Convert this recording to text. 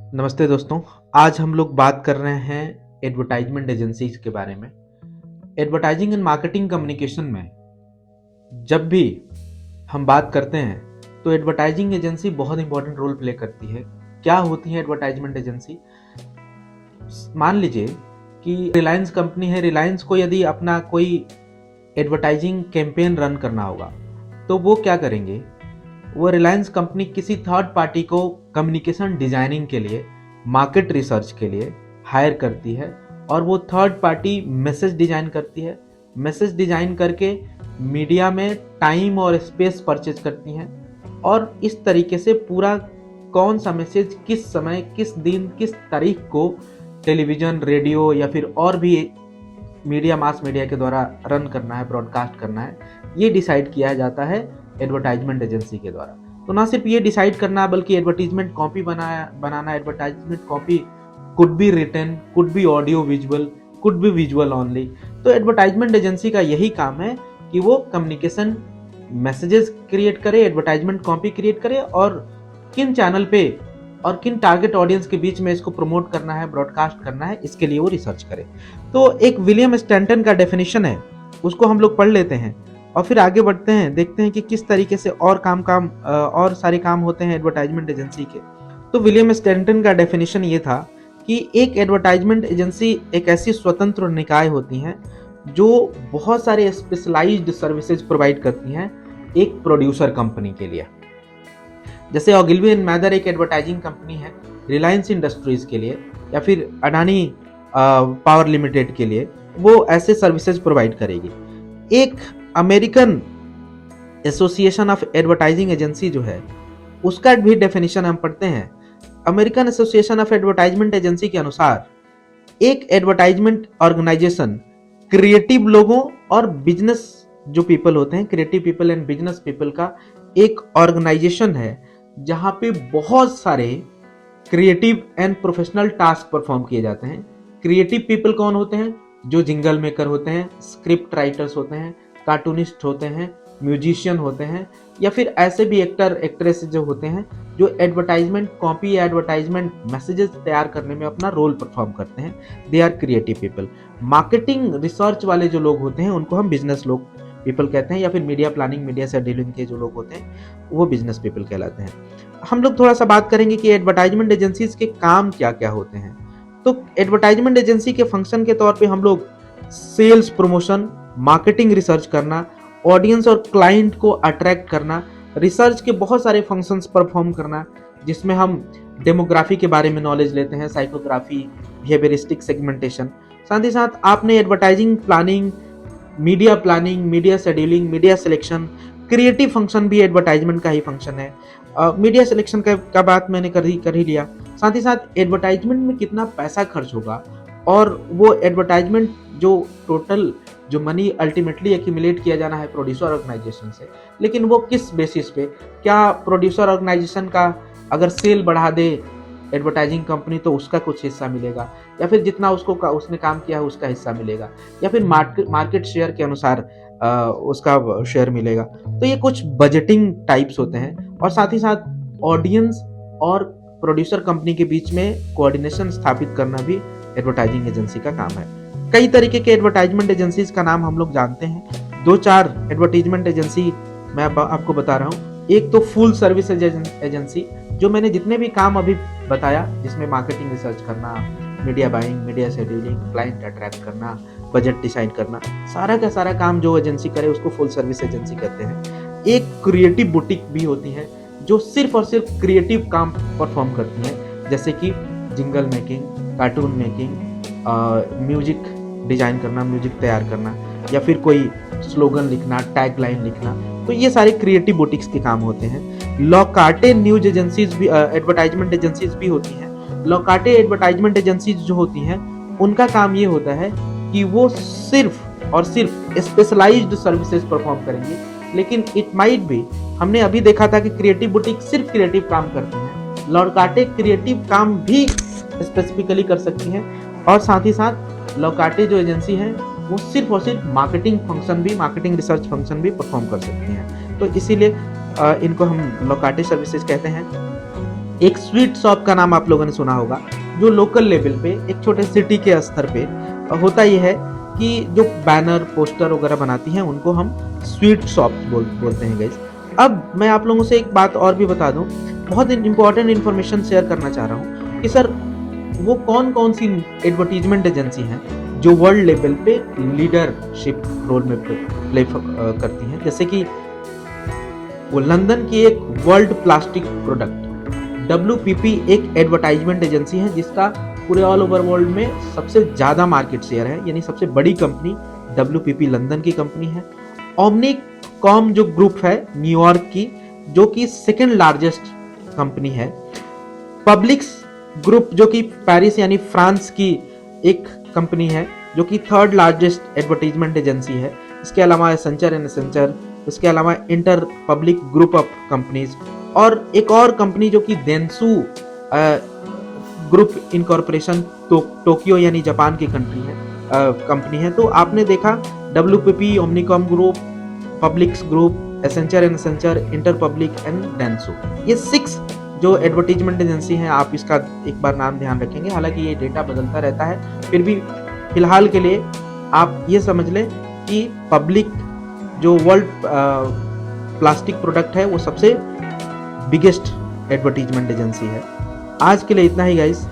नमस्ते दोस्तों। आज हम लोग बात कर रहे हैं एडवर्टाइजमेंट एजेंसीज के बारे में। एडवर्टाइजिंग एंड मार्केटिंग कम्युनिकेशन में जब भी हम बात करते हैं तो एडवर्टाइजिंग एजेंसी बहुत इंपॉर्टेंट रोल प्ले करती है। क्या होती है एडवर्टाइजमेंट एजेंसी? मान लीजिए कि रिलायंस कंपनी है। रिलायंस को यदि अपना कोई एडवर्टाइजिंग कैंपेन रन करना होगा तो वो क्या करेंगे? वो रिलायंस कंपनी किसी थर्ड पार्टी को कम्युनिकेशन डिजाइनिंग के लिए, मार्केट रिसर्च के लिए हायर करती है और वो थर्ड पार्टी मैसेज डिजाइन करती है। मैसेज डिजाइन करके मीडिया में टाइम और स्पेस परचेज करती हैं और इस तरीके से पूरा कौन सा मैसेज किस समय, किस दिन, किस तारीख को टेलीविजन, रेडियो या फिर और भी मीडिया, मास मीडिया के द्वारा रन करना है, ब्रॉडकास्ट करना है, ये डिसाइड किया जाता है एडवर्टाइजमेंट एजेंसी के द्वारा। तो ना सिर्फ ये डिसाइड करना बल्कि एडवर्टाइजमेंट कॉपी बनाना। Advertisement copy could be written, could be audio visual, could be visual only. तो एडवर्टाइजमेंट एजेंसी का यही काम है कि वो कम्युनिकेशन मैसेजेस क्रिएट करे, एडवर्टाइजमेंट कॉपी क्रिएट करे और किन चैनल पे और किन टारगेट ऑडियंस के बीच में इसको प्रमोट करना है, ब्रॉडकास्ट करना है, इसके लिए वो रिसर्च करे। तो एक विलियम स्टैंटन का डेफिनेशन है, उसको हम लोग पढ़ लेते हैं और फिर आगे बढ़ते हैं, देखते हैं कि किस तरीके से और सारे काम होते हैं एडवर्टाइजमेंट एजेंसी के। तो विलियम स्टैंटन का डेफिनेशन ये था कि एक एडवर्टाइजमेंट एजेंसी एक ऐसी स्वतंत्र निकाय होती हैं जो बहुत सारे स्पेशलाइज्ड सर्विसेज प्रोवाइड करती हैं एक प्रोड्यूसर कंपनी के लिए। जैसे ओगिलवी एंड मैदर एक एडवर्टाइजिंग कंपनी है रिलायंस इंडस्ट्रीज के लिए या फिर अडानी पावर लिमिटेड के लिए, वो ऐसे सर्विसेज प्रोवाइड करेगी। एक American association of advertising agency जो है उसका भी डेफिनेशन हम पढ़ते हैं। American association of advertisement agency के अनुसार एक एडवर्टाइजमेंट ऑर्गेनाइजेशन क्रिएटिव लोगों और बिजनेस जो पीपल होते हैं, creative people and business people का एक ऑर्गेनाइजेशन है जहां पे बहुत सारे creative and professional task perform किए जाते हैं। क्रिएटिव पीपल कौन होते हैं? जो जिंगल मेकर होते हैं, स्क्रिप्ट राइटर्स होते हैं, कार्टूनिस्ट होते हैं, म्यूजिशियन होते हैं या फिर ऐसे भी एक्टर एक्ट्रेस जो होते हैं जो एडवर्टाइजमेंट कॉपी या एडवर्टाइजमेंट मैसेजेस तैयार करने में अपना रोल परफॉर्म करते हैं। They are creative people. Marketing research वाले जो लोग होते हैं उनको हम बिजनेस लोग पीपल कहते हैं या फिर मीडिया प्लानिंग, मीडिया शेड्यूलिंग के जो लोग होते हैं वो बिजनेस पीपल कहलाते हैं। हम लोग थोड़ा सा बात करेंगे कि एडवर्टाइजमेंट एजेंसीज के काम क्या क्या होते हैं। तो एडवर्टाइजमेंट एजेंसी के फंक्शन के तौर पे हम लोग सेल्स, प्रमोशन, मार्केटिंग रिसर्च करना, ऑडियंस और क्लाइंट को अट्रैक्ट करना, रिसर्च के बहुत सारे फंक्शंस परफॉर्म करना जिसमें हम डेमोग्राफी के बारे में नॉलेज लेते हैं, साइकोग्राफी, बिहेवियरिस्टिक सेगमेंटेशन। साथ ही साथ आपने advertising planning, media scheduling, media selection, creative function भी एडवर्टाइजमेंट का ही फंक्शन है। मीडिया सिलेक्शन का बात मैंने कर ही लिया। साथ ही साथ एडवर्टाइजमेंट में कितना पैसा खर्च होगा और वो एडवर्टाइजमेंट जो मनी अल्टीमेटली एक्यूमुलेट किया जाना है प्रोड्यूसर ऑर्गेनाइजेशन से, लेकिन वो किस बेसिस पे? क्या प्रोड्यूसर ऑर्गेनाइजेशन का अगर सेल बढ़ा दे एडवर्टाइजिंग कंपनी तो उसका कुछ हिस्सा मिलेगा या फिर जितना उसने काम किया है उसका हिस्सा मिलेगा या फिर मार्केट शेयर के अनुसार उसका शेयर मिलेगा। तो ये कुछ बजटिंग टाइप्स होते हैं और साथ ही साथ ऑडियंस और प्रोड्यूसर कंपनी के बीच में कोऑर्डिनेशन स्थापित करना भी एडवर्टाइजिंग एजेंसी का काम है। कई तरीके के एडवर्टाइजमेंट एजेंसीज का नाम हम लोग जानते हैं। 2-4 एडवर्टाइजमेंट एजेंसी मैं आपको बता रहा हूँ। एक तो फुल सर्विस एजेंसी, जो मैंने जितने भी काम अभी बताया जिसमें मार्केटिंग रिसर्च करना, media buying, media scheduling, client attract करना, बजट डिसाइड करना, सारा का सारा काम जो एजेंसी करे उसको फुल सर्विस एजेंसी कहते हैं। एक क्रिएटिव बुटीक भी होती है जो सिर्फ और सिर्फ क्रिएटिव काम परफॉर्म करती है, जैसे कि jingle making, cartoon making, music design करना, म्यूजिक तैयार करना या फिर कोई स्लोगन लिखना, टैग लाइन लिखना। तो ये सारे क्रिएटिव बुटीक्स के काम होते हैं। लॉकाटे न्यूज एजेंसीज भी, एडवर्टाइजमेंट एजेंसीज भी होती हैं। लॉकाटे एडवर्टाइजमेंट एजेंसीज जो होती हैं उनका काम ये होता है कि वो सिर्फ और सिर्फ स्पेशलाइज्ड सर्विसेज परफॉर्म करेंगे। लेकिन इट माइट भी, हमने अभी देखा था कि क्रिएटिव बुटीक सिर्फ क्रिएटिव काम करते हैं, लॉकाटे क्रिएटिव काम भी स्पेसिफिकली कर सकती हैं और साथ ही साथ लॉकाटे जो एजेंसी है वो सिर्फ और सिर्फ मार्केटिंग फंक्शन भी, मार्केटिंग रिसर्च फंक्शन भी परफॉर्म कर सकती हैं। तो इसीलिए इनको हम लॉकाटे सर्विसेज कहते हैं। एक स्वीट शॉप का नाम आप लोगों ने सुना होगा, जो लोकल लेवल पे एक छोटे सिटी के स्तर पे होता ही है कि जो बैनर पोस्टर वगैरह बनाती हैं उनको हम स्वीट शॉप बोलते हैं गाइस। अब मैं आप लोगों से एक बात और भी बता दूं, बहुत इंपॉर्टेंट इन्फॉर्मेशन शेयर करना चाह रहा हूं कि सर वो कौन कौन सी एडवर्टीजमेंट एजेंसी हैं जो वर्ल्ड लेवल पे लीडरशिप रोल में प्ले करती हैं। जैसे कि वो लंदन की एक वर्ल्ड प्लास्टिक प्रोडक्ट WPP एक एडवर्टाइजमेंट एजेंसी है जिसका पूरे ऑल ओवर वर्ल्ड में सबसे ज़्यादा मार्केट शेयर है, यानी सबसे बड़ी कंपनी WPP लंदन की कंपनी है। ओमनीकॉम जो ग्रुप है न्यूयॉर्क की, जो कि सेकेंड लार्जेस्ट कंपनी है। पब्लिक्स ग्रुप जो कि पेरिस यानी फ्रांस की एक कंपनी है, जो कि थर्ड लार्जेस्ट एडवर्टाइजमेंट एजेंसी है। इसके अलावा एसेंचर एंड एसेंचर, इसके अलावा Interpublic group of companies, और एक और कंपनी जो कि देंसू ग्रुप इनकॉर्पोरेशन टोक्यो यानी जापान की कंपनी है। तो आपने देखा WPP, Omnicom group, Publicis group, Accenture and Accenture, Interpublic and Dentsu, ये 6 जो एडवर्टीजमेंट एजेंसी हैं। आप इसका एक बार नाम ध्यान रखेंगे, हालांकि ये डेटा बदलता रहता है, फिर भी फिलहाल के लिए आप ये समझ लें कि पब्लिक जो वर्ल्ड प्लास्टिक प्रोडक्ट है वो सबसे बिगेस्ट एडवर्टीजमेंट एजेंसी है। आज के लिए इतना ही गाइस।